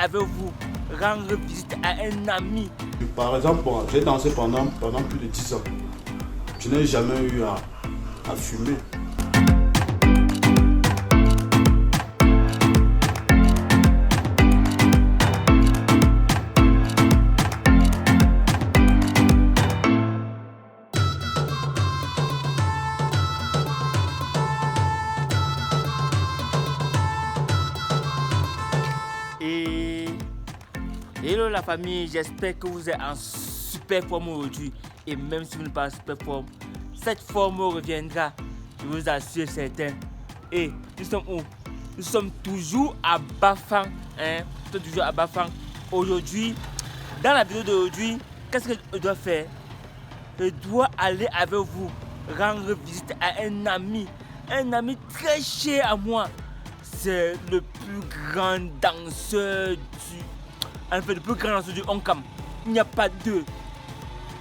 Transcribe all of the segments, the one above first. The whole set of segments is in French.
avec vous rendre visite à un ami. Par exemple, j'ai dansé pendant plus de 10 ans. Je n'ai jamais eu à fumer. Hello la famille, j'espère que vous êtes en super forme aujourd'hui. Et même si vous n'êtes pas en super forme, cette forme reviendra, je vous assure certain. Et nous sommes où? Nous sommes toujours à Bafang. Nous sommes toujours à Bafang. Aujourd'hui, dans la vidéo d'aujourd'hui, qu'est-ce que je dois faire? Je dois aller avec vous rendre visite à un ami très cher à moi. C'est le plus grand danseur le plus grand danseur du Onkam. Il n'y a pas deux.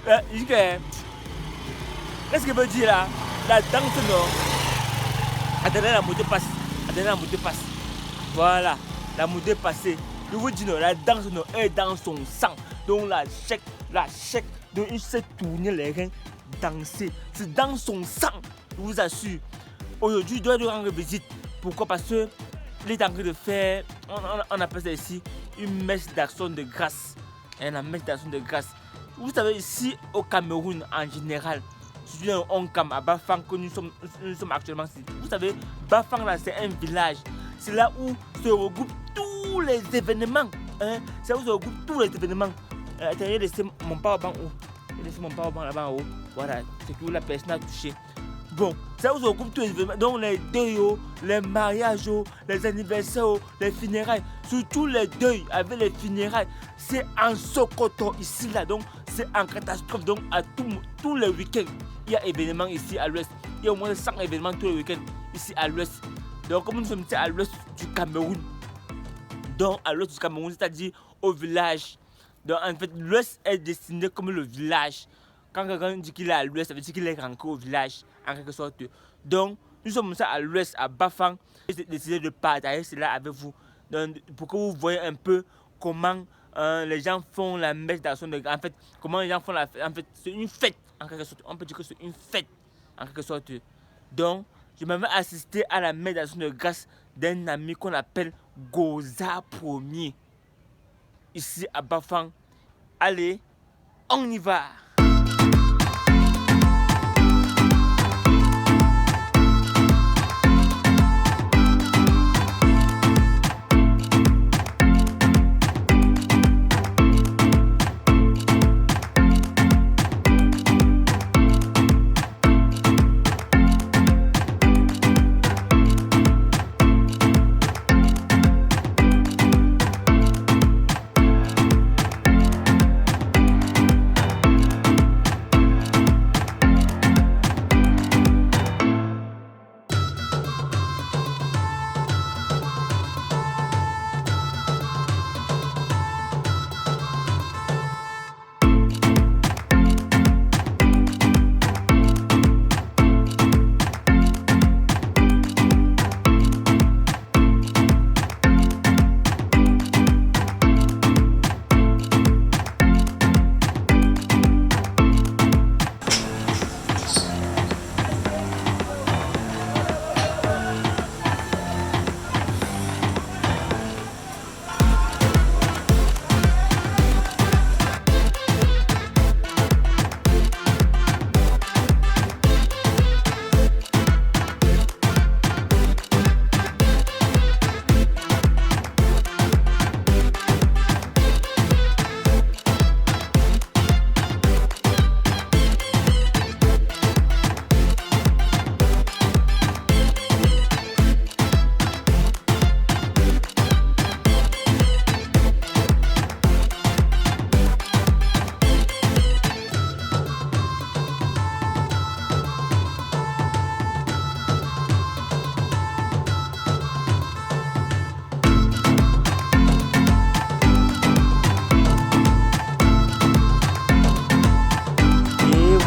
Qu'est-ce que veut dire là? La danse non. Attendez, la moto passe. Voilà, la moto est passée. Je vous dis non, la danse non est dans son sang. Donc la chèque, donc il sait tourner les reins, danser. C'est dans son sang, je vous assure. Aujourd'hui, je dois lui rendre visite. Pourquoi? Parce que il est en train de faire, on appelle ça ici, une messe d'action de grâce. La messe d'action de grâce. Vous savez, ici au Cameroun en général, surtout dans Onkam, à Bafang, que nous sommes actuellement ici. Vous savez, Bafang là, c'est un village. C'est là où se regroupent tous les événements. C'est là où se regroupent tous les événements. Attendez, laissez mon power bank haut. Laissez mon power bank là-bas en haut. Voilà, c'est que la personne a touché. Bon, c'est là où se regroupent tous les événements. Donc les deuils, les mariages, les anniversaires, les funérailles. Surtout les deuils avec les funérailles. C'est en Sokoto ici là. Donc c'est en catastrophe. Donc à tous les week-ends, il y a événements ici à l'ouest. Il y a au moins 100 événements tous les week-ends ici à l'ouest. Donc comme nous sommes ici à l'ouest du Cameroun. Donc à l'ouest du Cameroun, c'est-à-dire au village. Donc en fait, l'ouest est dessiné comme le village. Quand quelqu'un dit qu'il est à l'ouest, ça veut dire qu'il est encore au village, en quelque sorte. Donc, nous sommes à l'ouest, à Bafang. J'ai décidé de partager cela avec vous. Donc, pour que vous voyez un peu comment les gens font la messe d'action de grâce. En fait, comment les gens font la fête. En fait, c'est une fête, en quelque sorte. On peut dire que c'est une fête, en quelque sorte. Donc, je m'avais assisté à la messe d'action de grâce d'un ami qu'on appelle Goza Premier. Ici, à Bafang. Allez, on y va!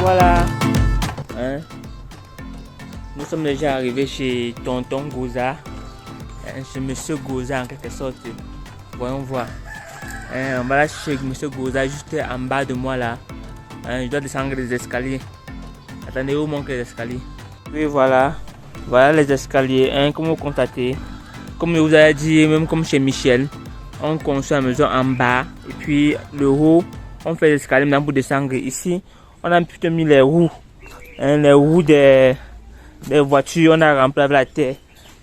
voilà. Nous sommes déjà arrivés chez Tonton Goza. Chez Monsieur Goza en quelque sorte. Voyons voir. Voilà chez Monsieur Goza, juste en bas de moi là. Je dois descendre les escaliers. Attendez, où manquent les escaliers? Puis voilà. Voilà les escaliers. Comme vous constatez. Comme je vous ai dit, même comme chez Michel, on construit la maison en bas. Et puis le haut, on fait l'escalier maintenant pour descendre. Ici, on a plutôt mis les roues. Les roues des voitures, on a rempli avec la terre.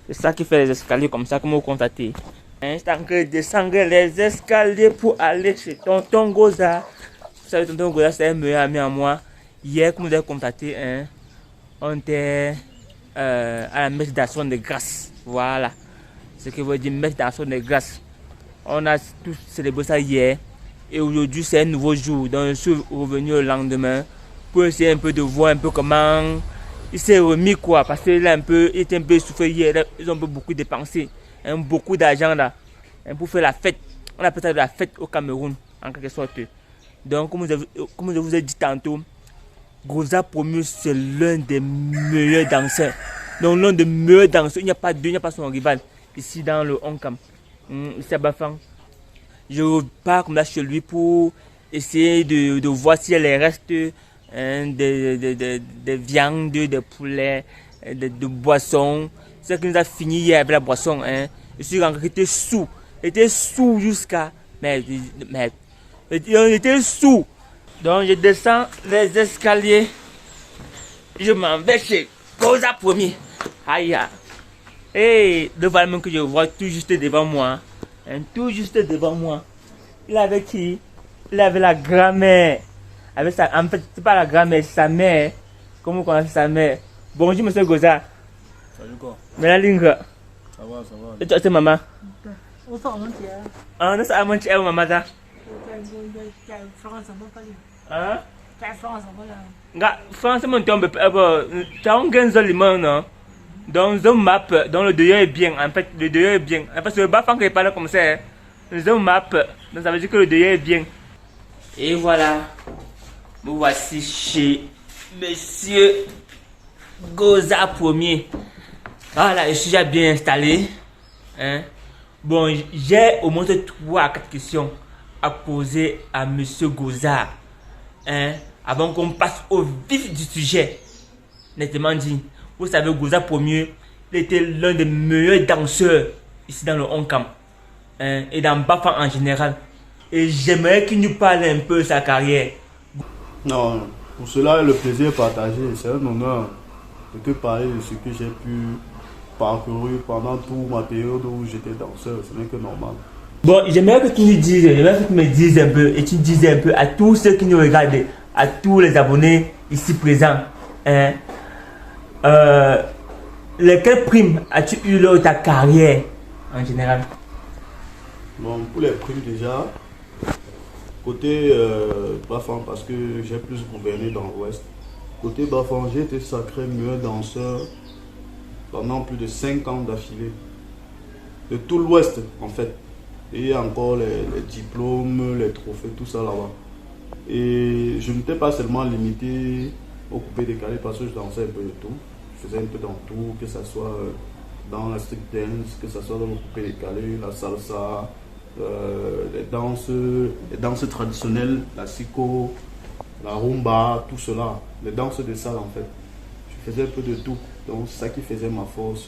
C'est ça qui fait les escaliers comme ça, comme vous constatez. C'est en train de descendre les escaliers pour aller chez Tonton Goza. Vous savez, Tonton Goza, c'est un meilleur ami à moi. Hier, comme vous avez constaté, on était à la messe d'action de grâce. Voilà. Ce qui veut dire messe d'action de grâce. On a tous célébré ça hier. Et aujourd'hui, c'est un nouveau jour. Donc, je suis revenu le lendemain pour essayer un peu de voir un peu comment il s'est remis quoi. Parce qu'il était un peu essoufflé hier. Ils ont beaucoup dépensé. Beaucoup d'argent là. Pour faire la fête. On appelle ça de la fête au Cameroun, en quelque sorte. Donc, comme je vous ai dit tantôt, Goza Promu, c'est l'un des meilleurs danseurs. Donc, l'un des meilleurs danseurs. Il n'y a pas deux, il n'y a pas son rival. Ici dans le Oncam. Ici à Bafang. Je pars comme là chez lui pour essayer de voir s'il y a les restes des viandes, des poulets, de boissons. C'est ce qui nous a fini hier avec la boisson. Je suis rentré, j'étais sous. J'étais sous jusqu'à. Mais j'étais sous. Donc je descends les escaliers. Je m'en vais chez Goza Premier. Aïe. Et le voilà même que je vois tout juste devant moi. Tout juste devant moi. Il avait qui? Il avait la grand-mère. Avec sa, en fait, c'est pas la grand-mère, c'est sa mère. Comment on connaît sa mère? Bonjour, monsieur Goza. Salut quoi? Mais la ligne. Ça va. Et toi, c'est maman? Ah, non, c'est à mon chien, maman. Ça. Hein? France, mon tombe. Tu as un gain de limon, non? Donc, un map, dont le deuil est bien. En fait, le deuil est bien. Parce que le bas, qui parle comme ça, un map, donc ça veut dire que le deuil est bien. Et voilà. Nous voici chez Monsieur Goza Premier. Voilà, je suis déjà bien installé. Bon, j'ai au moins 3 à 4 questions à poser à Monsieur Goza. Avant qu'on passe au vif du sujet. Nettement dit. Vous savez, Goza Premier, il était l'un des meilleurs danseurs ici dans le Oncam. Et dans Bafang en général. Et j'aimerais qu'il nous parle un peu de sa carrière. Non, pour cela, le plaisir est partagé. C'est un honneur de te parler de ce que j'ai pu parcourir pendant toute ma période où j'étais danseur. Ce n'est que normal. Bon, j'aimerais que tu nous dises, me dises un peu, et tu dises un peu à tous ceux qui nous regardent, à tous les abonnés ici présents, quelles primes as-tu eu lors de ta carrière en général? Bon, pour les primes déjà, côté Bafang, parce que j'ai plus gouverné dans l'Ouest, côté Bafang, j'ai été sacré meilleur danseur pendant plus de 5 ans d'affilée. De tout l'Ouest en fait. Et il y a encore les diplômes, les trophées, tout ça là-bas. Et je n'étais pas seulement limité au coupé décalé parce que je dansais un peu de tout. Je faisais un peu dans tout, que ce soit dans la street dance, que ce soit dans le coupé décalé, la salsa, les danses traditionnelles, la siko, la rumba, tout cela. Les danses de salle en fait. Je faisais un peu de tout. Donc c'est ça qui faisait ma force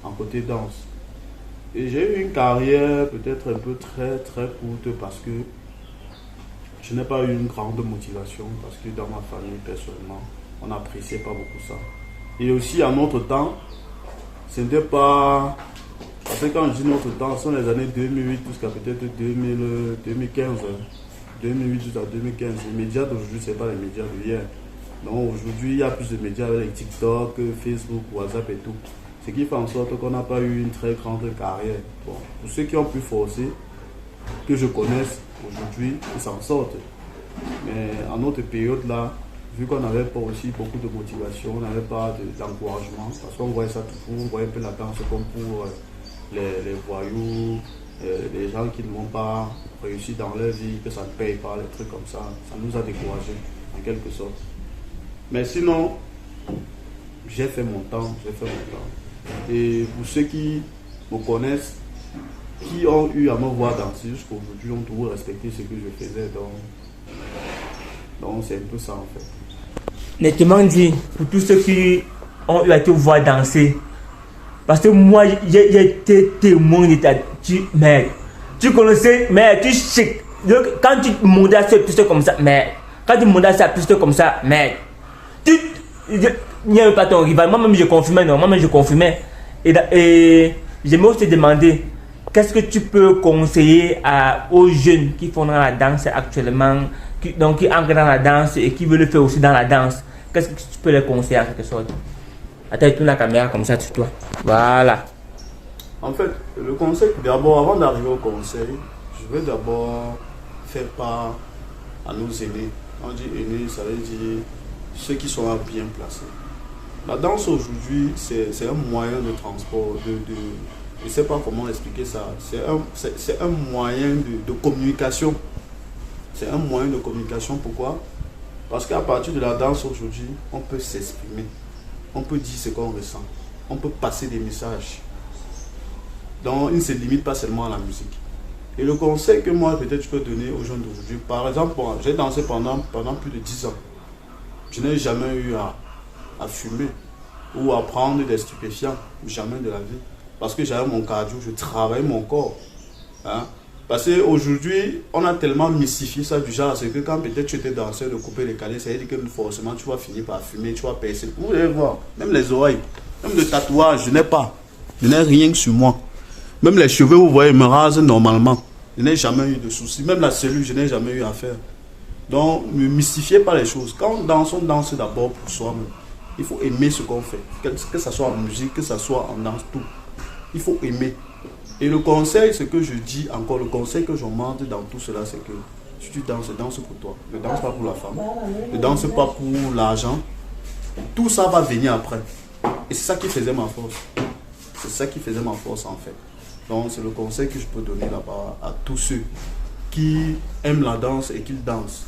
en côté danse. Et j'ai eu une carrière peut-être un peu très courte parce que je n'ai pas eu une grande motivation parce que dans ma famille personnellement on n'appréciait pas beaucoup ça. Et aussi à notre temps, ce n'était pas... Parce que quand je dis notre temps, ce sont les années 2008 jusqu'à peut-être 2015. 2008 jusqu'à 2015. Les médias d'aujourd'hui, ce n'est pas les médias d'hier. Donc aujourd'hui, il y a plus de médias avec TikTok, Facebook, WhatsApp et tout. Ce qui fait en sorte qu'on n'a pas eu une très grande carrière. Bon, pour ceux qui ont pu forcer, que je connaisse aujourd'hui, ils s'en sortent. Mais à notre période là, vu qu'on n'avait pas aussi beaucoup de motivation, on n'avait pas d'encouragement, parce qu'on voyait ça toujours, on voyait un peu la danse comme pour les voyous, les gens qui ne vont pas réussir dans leur vie, que ça ne paye pas, les trucs comme ça. Ça nous a découragés, en quelque sorte. Mais sinon, j'ai fait mon temps. Et pour ceux qui me connaissent, qui ont eu à me voir danser jusqu'à aujourd'hui ont toujours respecté ce que je faisais. Donc c'est un peu ça en fait. Nettement dit, pour tous ceux qui ont eu à te voir danser, parce que moi j'ai été témoin de ta. Tu connaissais, mais tu chic. Quand tu montais à cette piste comme ça, mais quand tu montais à cette piste comme ça, mais tu. Il n'y avait pas ton rival. Moi-même je confirmais, non, moi-même je confirmais. Et j'aimerais aussi te demander, qu'est-ce que tu peux conseiller aux jeunes qui font dans la danse actuellement, qui entrent dans la danse et qui veulent le faire aussi dans la danse? Qu'est-ce que tu peux les conseiller en quelque sorte? Attends, tourne la caméra comme ça sur toi. Voilà. En fait, le conseil, d'abord, avant d'arriver au conseil, je vais d'abord faire part à nos aînés. Quand on dit aînés, ça veut dire ceux qui sont bien placés. La danse aujourd'hui, c'est un moyen de transport, je ne sais pas comment expliquer ça. C'est un moyen de communication. C'est un moyen de communication, pourquoi? Parce qu'à partir de la danse aujourd'hui, on peut s'exprimer. On peut dire ce qu'on ressent. On peut passer des messages. Donc, il ne se limite pas seulement à la musique. Et le conseil que moi, peut-être, je peux donner aux jeunes d'aujourd'hui, par exemple, j'ai dansé pendant plus de 10 ans. Je n'ai jamais eu à fumer ou à prendre des stupéfiants. Jamais de la vie. Parce que j'avais mon cardio, je travaillais mon corps. Hein? Parce qu'aujourd'hui, on a tellement mystifié ça du genre, c'est que quand peut-être tu étais danseur de couper les calés, ça veut dire que forcément tu vas finir par fumer, tu vas percer. Vous allez voir, même les oreilles, même le tatouage, je n'ai pas. Je n'ai rien sur moi. Même les cheveux, vous voyez, me rasent normalement. Je n'ai jamais eu de soucis. Même la cellule, je n'ai jamais eu à faire. Donc, ne mystifiez pas les choses. Quand on danse d'abord pour soi-même. Il faut aimer ce qu'on fait. Que ce soit en musique, que ce soit en danse, tout. Il faut aimer. Et le conseil, ce que je dis encore, le conseil que je demande dans tout cela, c'est que si tu danses, danse pour toi. Ne danse pas pour la femme. Ne danse pas pour l'argent. Tout ça va venir après. Et c'est ça qui faisait ma force. C'est ça qui faisait ma force en fait. Donc c'est le conseil que je peux donner là-bas à tous ceux qui aiment la danse et qui dansent.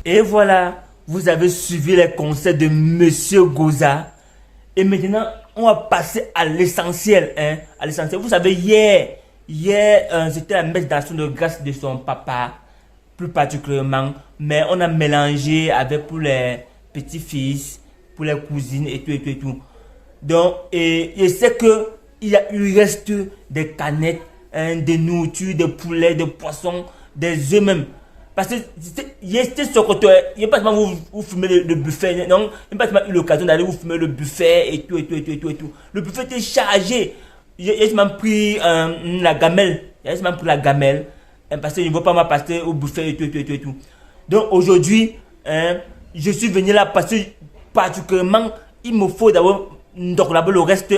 Et voilà, vous avez suivi les conseils de Monsieur Goza. Et maintenant, on va passer à l'essentiel. Hein, à l'essentiel. Vous savez, hier c'était la messe d'action de grâce de son papa, plus particulièrement. Mais on a mélangé avec pour les petits-fils, pour les cousines et tout. Donc, et je sais que il y reste des canettes, des nourritures, des poulets, des poissons, des œufs même. Parce que j'étais sur côté, il n'y a pas seulement vous fumez le buffet, non, il n'y a pas seulement eu l'occasion d'aller vous fumer le buffet et tout. Le buffet était chargé. J'ai même pris la gamelle. J'ai même pris la gamelle. Parce que je ne veux pas passer au buffet et tout. Donc aujourd'hui, je suis venu là parce que particulièrement, il me faut d'abord le reste,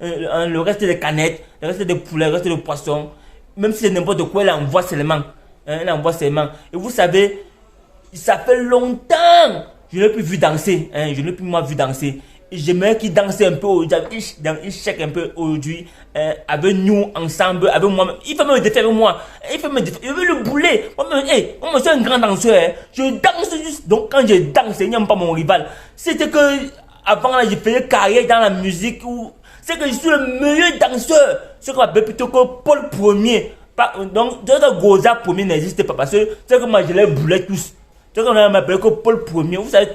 le reste des canettes, le reste des poulets, le reste des poissons. Même si c'est n'importe quoi, il envoie seulement. Et vous savez, ça fait longtemps je n'ai plus vu danser. Je n'ai plus moi vu danser. Et j'aimerais qu'il danse un peu aujourd'hui. Il chèque un peu aujourd'hui. Avec nous ensemble, avec moi. Il fait me défaire avec moi. Il veut le bouler. Moi, je suis un grand danseur. Je danse juste. Donc quand je danse, il n'y a pas mon rival. C'était que avant là, je faisais carrière dans la musique. C'est que je suis le meilleur danseur. Ce qu'on appelle plutôt que Paul Ier. Donc, Goza Premier n'existe pas parce que c'est que moi je les boulais tous. C'est qu'on a appelé que Paul Ier. Vous savez,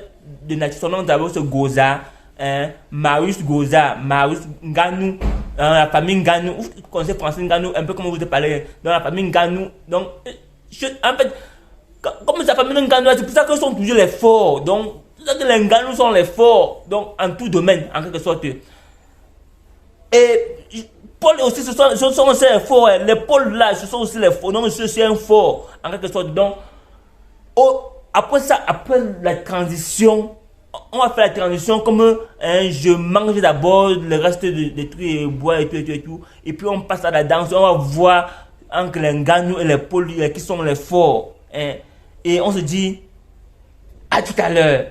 de nature, son nom d'abord c'est Goza, Marius Goza, Marius Nganou, la famille Nganou. Vous connaissez Francine Nganou, un peu comme vous avez parlé, dans la famille Nganou. Donc, en fait, comme sa famille Nganou, c'est pour ça qu'ils sont toujours les forts. Donc, c'est pour ça que les Nganou sont les forts. Donc, en tout domaine, en quelque sorte. Et Paul aussi, ce sont aussi les forts. Les Paul là, ce sont aussi les forts. Donc, c'est un fort, en quelque sorte. Donc, après ça, après la transition, on va faire la transition comme je mange d'abord le reste des trucs et bois et tout. Et puis, on passe à la danse. On va voir entre les Nganou et les Paul qui sont les forts. Et on se dit, à tout à l'heure.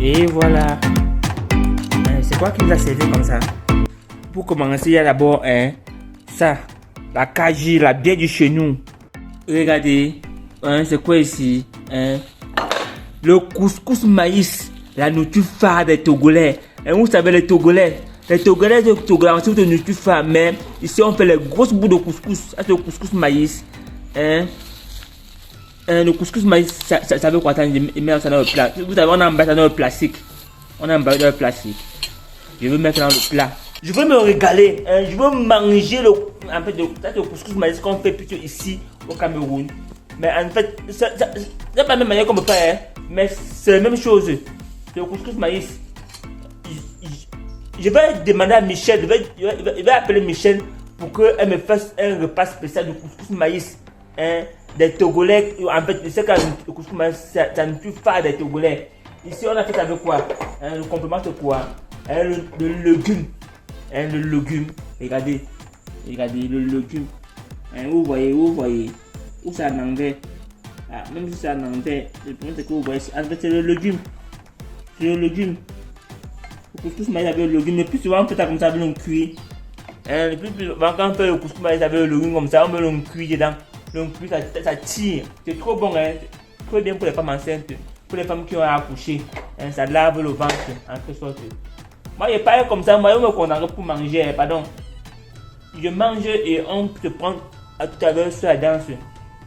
Et voilà. C'est quoi qui nous a servi comme ça? Pour commencer, il y a d'abord ça, la kaji, la bière du chez nous. Regardez, c'est quoi ici? le couscous maïs, la nourriture phare des Togolais. Et vous savez, les Togolais de Togolais, on sait de nourriture phare, mais ici on fait les grosses bouts de couscous. C'est le couscous maïs. Le couscous maïs, ça veut quoi? Ça dans le plat. Vous savez, on a emballé ça dans le plastique. Je veux mettre dans le plat. Je veux me régaler. Je veux manger le couscous maïs qu'on fait plutôt ici au Cameroun. Mais en fait, c'est pas la même manière qu'on me fait, mais c'est la même chose. Le couscous maïs. Je vais demander à Michel, je vais appeler Michel pour qu'elle me fasse un repas spécial de couscous maïs. Des Togolais. En fait, je sais que le couscous maïs, ça ne tue pas des Togolais. Ici, on a fait avec quoi? Le complément c'est quoi? Le légume. Le légume. Regardez le légume. Vous voyez. Où ça en anglais? Même si c'est en anglais, le problème c'est que vous voyez, en fait c'est le légume. Le couscous maïs avec le légume, le plus souvent on fait ça comme ça avec le cuit. Le plus souvent quand on fait le couscous maïs avec le légume comme ça, on met le cuit dedans. Le cuit ça tire. C'est trop bon, trop bien pour les femmes enceintes, pour les femmes qui ont accouché. Ça lave le ventre en quelque sorte. Moi je pas comme ça, moi je me condamne pour manger, pardon. Je mange et on se prend à tout à l'heure sur la danse.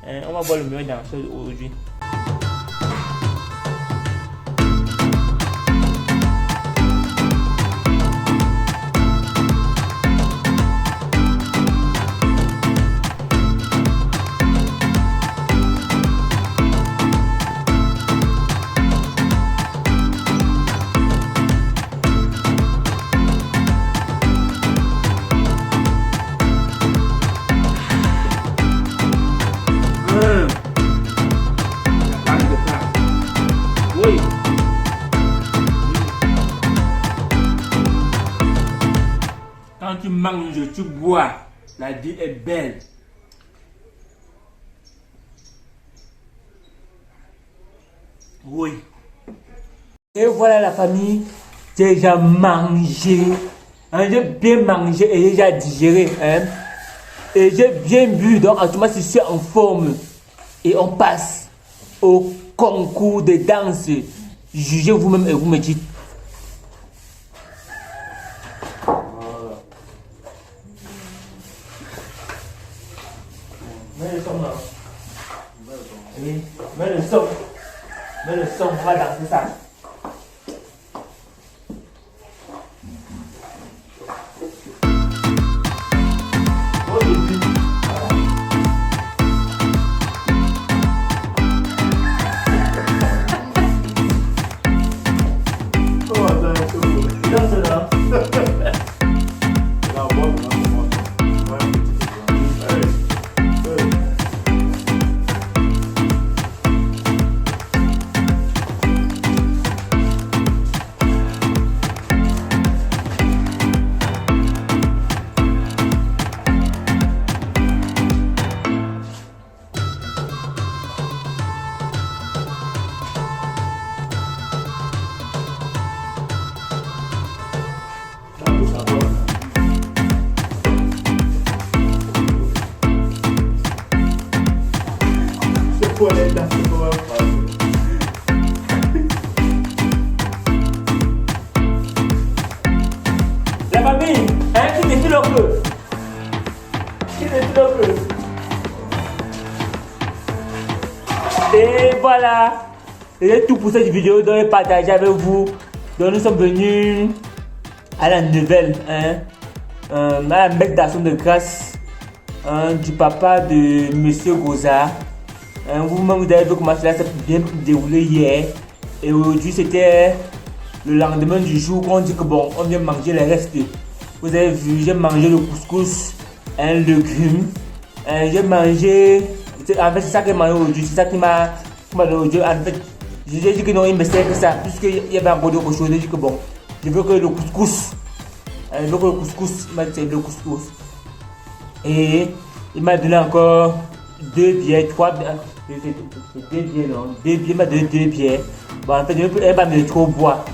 On va voir le meilleur danseur aujourd'hui. Oui. Quand tu manges, tu bois. La vie est belle. Oui. Et voilà la famille. J'ai déjà mangé. J'ai bien mangé et j'ai déjà digéré. Et j'ai bien bu. Donc, actuellement, je suis en forme. Et on passe au concours de danse. Jugez vous-même et vous me dites. Voilà. Mets le son là. Oui, mets le son. Mets le son, on va danser ça. Au début, Comment ça, danse là. la voix, c'est quoi les danses, c'est quoi la phrase? La famille, qui défile le feu. Qui défile le feu. Et voilà. C'est tout pour cette vidéo dont j'ai partagé avec vous. Donc nous sommes venus à la nouvelle, à la messe d'action de grâce du papa de Monsieur Goza. Vous-même vous avez vu comment cela s'est bien déroulé hier. Et aujourd'hui c'était le lendemain du jour qu'on dit que bon, on vient manger les restes. Vous avez vu, j'ai mangé le couscous, un légume. J'ai mangé, en fait c'est ça que j'ai mangé aujourd'hui, c'est ça qui m'a donné aujourd'hui. En fait, j'ai dit que non, il me sert que ça, puisqu'il y avait encore d'autres choses. J'ai dit que bon, je veux que le couscous, il m'a dit le couscous. Et il m'a donné encore 2 bières, 3 bières. 2 bières, non, 2 bières, il m'a donné 2 bières. Bon, en fait, elle va me trop boire.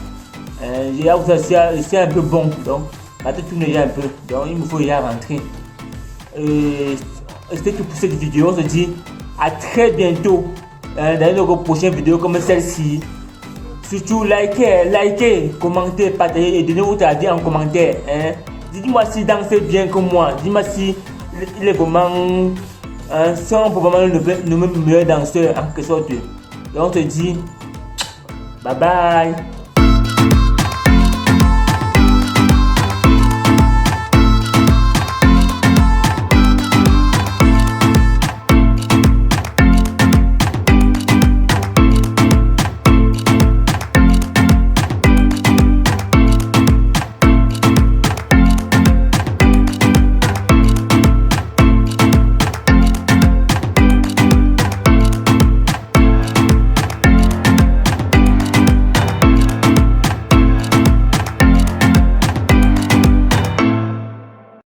C'est un peu bon, donc la tête tourne déjà un peu, donc il me faut déjà rentrer. C'était tout pour cette vidéo. On se dit à très bientôt dans une prochaine vidéo comme celle-ci. Surtout likez, commentez, partagez et donnez votre avis en commentaire. Dites-moi si dansez bien que moi. Dites-moi si il est vraiment sont probablement le meilleur danseur en quelque sorte. Et on te dit bye bye.